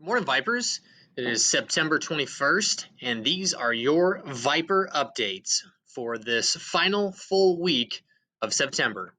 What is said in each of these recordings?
Morning, Vipers. It is September 21st, and these are your Viper updates for this final full week of September.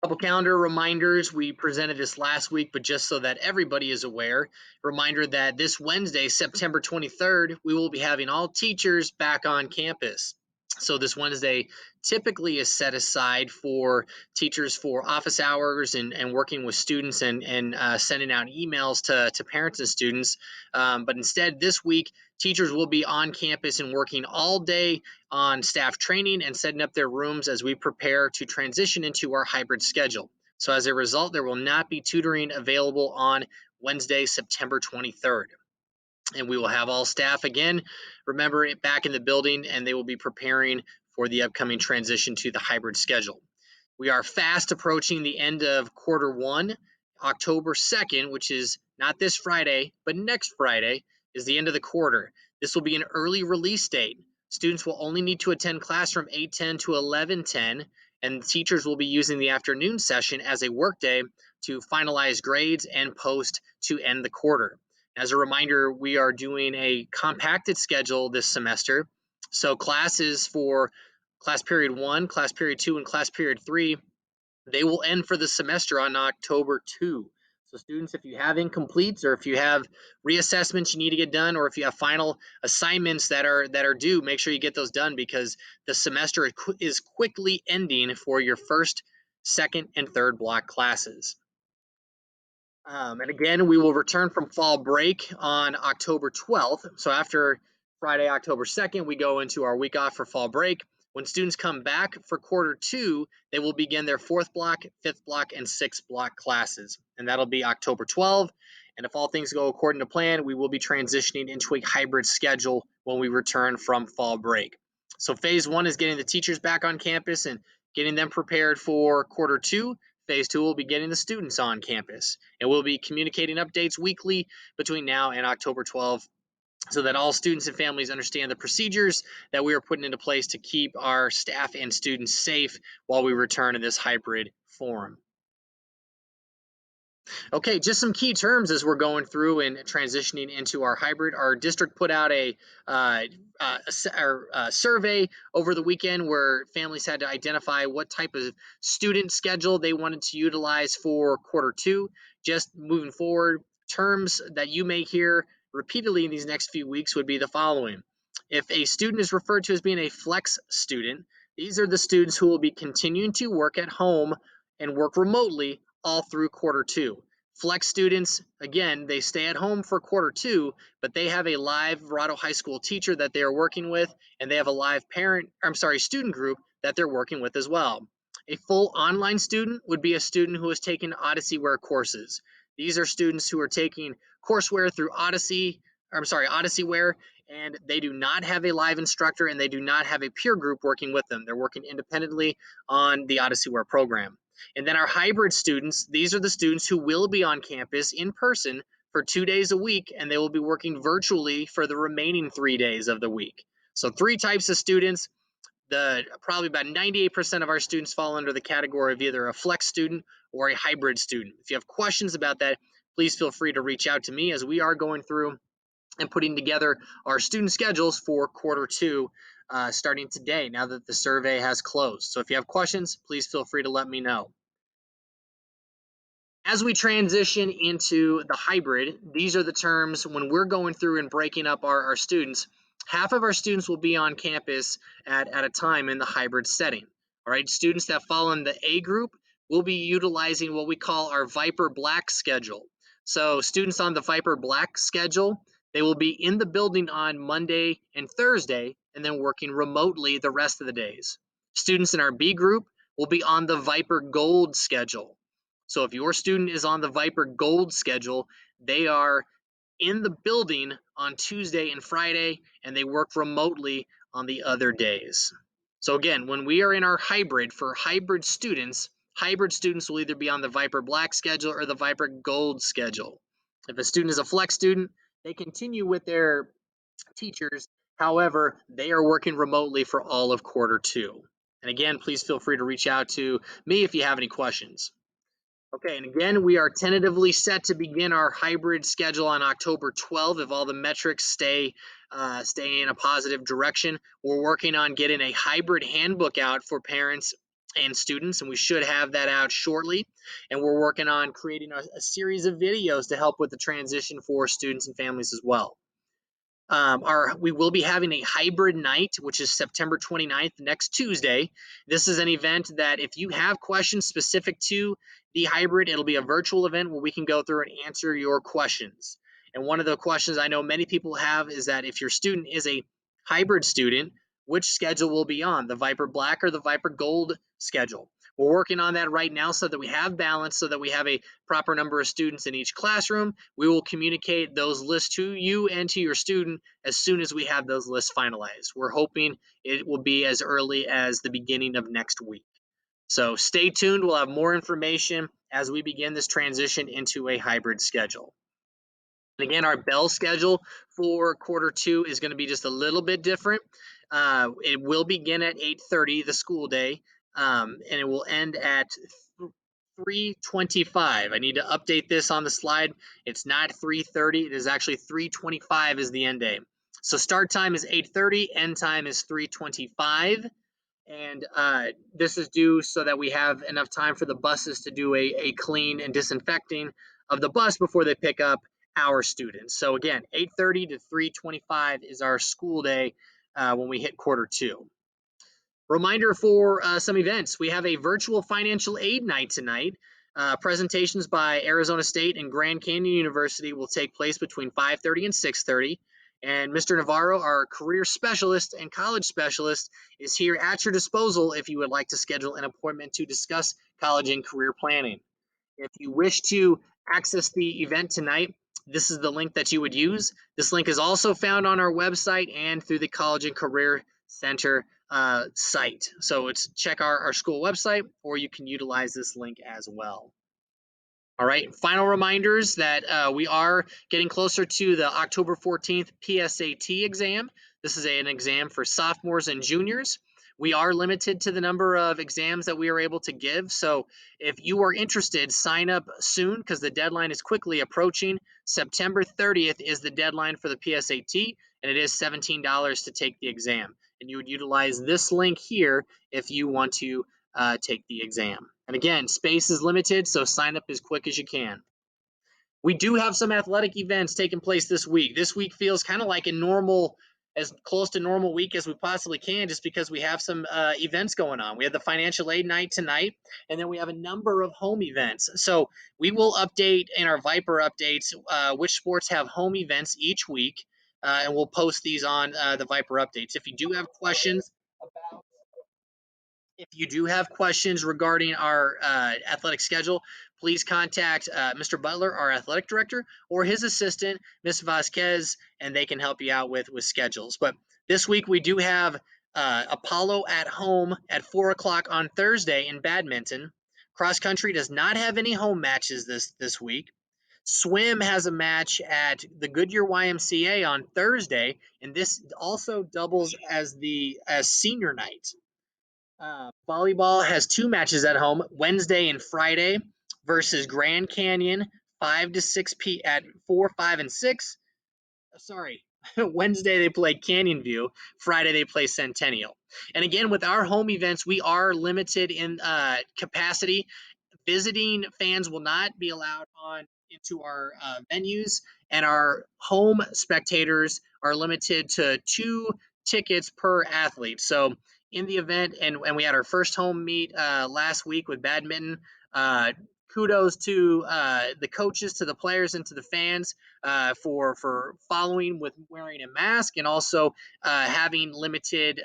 Couple calendar reminders. We presented this last week, but just so that everybody is aware, reminder that this Wednesday, September 23rd, we will be having all teachers back on campus. So this Wednesday typically is set aside for teachers for office hours and working with students and sending out emails to parents and students. But instead, this week, teachers will be on campus and working all day on staff training and setting up their rooms as we prepare to transition into our hybrid schedule. So as a result, there will not be tutoring available on Wednesday, September 23rd. And we will have all staff again, remember, back in the building, and they will be preparing for the upcoming transition to the hybrid schedule. We are fast approaching the end of quarter one. October 2nd, which is not this Friday, but next Friday, is the end of the quarter. This will be an early release date. Students will only need to attend class from 8:10 to 11:10, and teachers will be using the afternoon session as a workday to finalize grades and post to end the quarter. As a reminder, we are doing a compacted schedule this semester. So classes for class period 1, class period 2, and class period 3, they will end for the semester on October 2. So students, if you have incompletes or if you have reassessments you need to get done, or if you have final assignments that are due, make sure you get those done because the semester is quickly ending for your first, second, and third block classes. And again, we will return from fall break on October 12th. So after Friday, October 2nd, we go into our week off for fall break. When students come back for quarter two, they will begin their fourth block, fifth block, and sixth block classes. And that'll be October 12th. And if all things go according to plan, we will be transitioning into a hybrid schedule when we return from fall break. So phase one is getting the teachers back on campus and getting them prepared for quarter two. Phase two will be getting the students on campus, and we'll be communicating updates weekly between now and October 12th so that all students and families understand the procedures that we are putting into place to keep our staff and students safe while we return to this hybrid form. Okay, just some key terms as we're going through and transitioning into our hybrid. Our district put out a survey over the weekend where families had to identify what type of student schedule they wanted to utilize for quarter two. Just moving forward, terms that you may hear repeatedly in these next few weeks would be the following. If a student is referred to as being a flex student, these are the students who will be continuing to work at home and work remotely all through quarter two. Flex students, again, they stay at home for quarter two, but they have a live Verrado High School teacher that they are working with, and they have a live student group that they're working with as well. A full online student would be a student who has taken Odysseyware courses. These are students who are taking courseware through Odysseyware, and they do not have a live instructor and they do not have a peer group working with them. They're working independently on the Odysseyware program. And then our hybrid students, these are the students who will be on campus in person for 2 days a week, and they will be working virtually for the remaining 3 days of the week. So three types of students. Probably about 98% of our students fall under the category of either a flex student or a hybrid student. If you have questions about that, please feel free to reach out to me as we are going through and putting together our student schedules for quarter two starting today, now that the survey has closed. So if you have questions, please feel free to let me know. As we transition into the hybrid, these are the terms when we're going through and breaking up our students. Half of our students will be on campus at a time in the hybrid setting. All right, students that fall in the A group will be utilizing what we call our Viper Black schedule. So students on the Viper Black schedule, they will be in the building on Monday and Thursday and then working remotely the rest of the days. Students in our B group will be on the Viper Gold schedule. So if your student is on the Viper Gold schedule, they are in the building on Tuesday and Friday, and they work remotely on the other days. So again, when we are in our hybrid for hybrid students will either be on the Viper Black schedule or the Viper Gold schedule. If a student is a flex student, they continue with their teachers. However, they are working remotely for all of quarter two. And again, please feel free to reach out to me if you have any questions. Okay, and again, we are tentatively set to begin our hybrid schedule on October 12th if all the metrics stay in a positive direction. We're working on getting a hybrid handbook out for parents and students, and we should have that out shortly. And we're working on creating a series of videos to help with the transition for students and families as well. We will be having a hybrid night, which is September 29th, next Tuesday. This is an event that if you have questions specific to the hybrid, it'll be a virtual event where we can go through and answer your questions. And one of the questions I know many people have is that if your student is a hybrid student, which schedule will be on, the Viper Black or the Viper Gold schedule? We're working on that right now so that we have balance, so that we have a proper number of students in each classroom. We will communicate those lists to you and to your student as soon as we have those lists finalized. We're hoping it will be as early as the beginning of next week. So stay tuned. We'll have more information as we begin this transition into a hybrid schedule. And again, our bell schedule for quarter 2 is going to be just a little bit different. It will begin at 8:30, the school day, and it will end at 3:25. I need to update this on the slide. It's not 3:30. It is actually 3:25 is the end day. So start time is 8:30, end time is 3:25. And this is due so that we have enough time for the buses to do a clean and disinfecting of the bus before they pick up our students. So again, 8:30 to 3:25 is our school day when we hit quarter 2. Reminder for some events. We have a virtual financial aid night tonight. Presentations by Arizona State and Grand Canyon University will take place between 5:30 and 6:30. And Mr. Navarro, our career specialist and college specialist, is here at your disposal if you would like to schedule an appointment to discuss college and career planning. If you wish to access the event tonight, this is the link that you would use. This link is also found on our website and through the College and Career Center site. So it's check our school website, or you can utilize this link as well. All right, final reminders that we are getting closer to the October 14th PSAT exam. This is an exam for sophomores and juniors. We are limited to the number of exams that we are able to give. So if you are interested, sign up soon because the deadline is quickly approaching. September 30th is the deadline for the PSAT, and it is $17 to take the exam. And you would utilize this link here if you want to take the exam. And again, space is limited, so sign up as quick as you can. We do have some athletic events taking place this week. This week feels kind of like a normal, as close to normal week as we possibly can, just because we have some events going on. We have the financial aid night tonight, and then we have a number of home events. So we will update in our Viper updates which sports have home events each week, and we'll post these on the Viper updates. If you do have questions regarding our athletic schedule, please contact Mr. Butler, our athletic director, or his assistant, Ms. Vasquez, and they can help you out with schedules. But this week we do have Apollo at home at 4 o'clock on Thursday in badminton. Cross country does not have any home matches this week. Swim has a match at the Goodyear YMCA on Thursday, and this also doubles as senior night. Volleyball has 2 matches at home, Wednesday and Friday versus Grand Canyon, 5 to 6 p at 4, 5, and 6. Sorry, Wednesday they play Canyon View, Friday they play Centennial. And again, with our home events, we are limited in capacity. Visiting fans will not be allowed on into our venues, and our home spectators are limited to 2 tickets per athlete. So in the event, and we had our first home meet last week with badminton. Kudos to the coaches, to the players, and to the fans for following with wearing a mask, and also having limited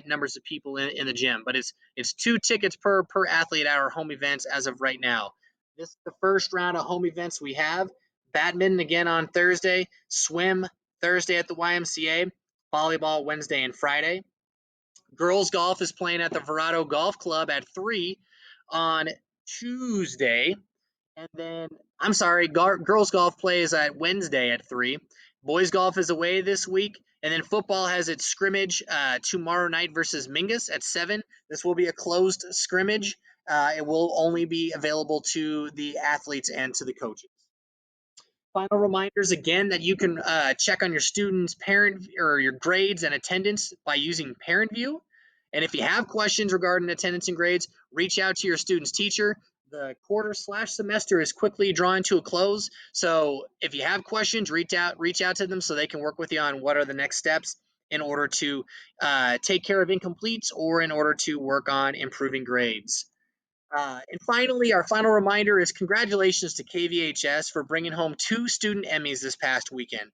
numbers of people in the gym. But it's 2 tickets per athlete at our home events as of right now. This is the first round of home events we have. Badminton again on Thursday, swim Thursday at the YMCA, volleyball Wednesday and Friday. Girls golf is playing at the Verado Golf Club at 3 on Tuesday. And then, I'm sorry, girls golf plays at Wednesday at 3. Boys golf is away this week. And then football has its scrimmage tomorrow night versus Mingus at 7. This will be a closed scrimmage. it will only be available to the athletes and to the coaches. Final reminders again that you can check on your students' parent or your grades and attendance by using Parent View. And if you have questions regarding attendance and grades, reach out to your student's teacher. The quarter/semester is quickly drawing to a close. So if you have questions, reach out to them so they can work with you on what are the next steps in order to take care of incompletes or in order to work on improving grades. And finally, our final reminder is congratulations to KVHS for bringing home 2 student Emmys this past weekend.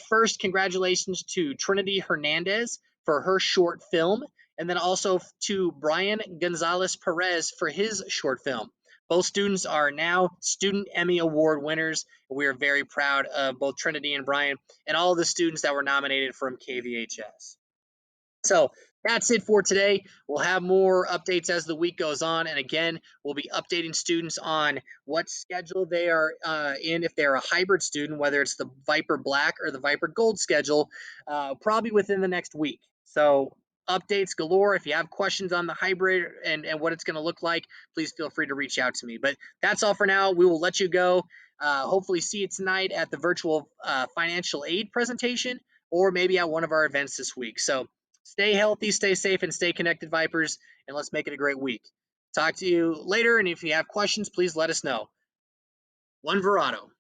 First, congratulations to Trinity Hernandez for her short film, and then also to Brian Gonzalez Perez for his short film. Both students are now Student Emmy Award winners. We are very proud of both Trinity and Brian and all of the students that were nominated from KVHS. So that's it for today. We'll have more updates as the week goes on. And again, we'll be updating students on what schedule they are in if they're a hybrid student, whether it's the Viper Black or the Viper Gold schedule, probably within the next week. So updates galore. If you have questions on the hybrid and what it's going to look like, please feel free to reach out to me. But that's all for now. We will let you go. Hopefully see you tonight at the virtual financial aid presentation or maybe at one of our events this week. So stay healthy, stay safe, and stay connected, Vipers, and let's make it a great week. Talk to you later, and if you have questions, please let us know. One Verado.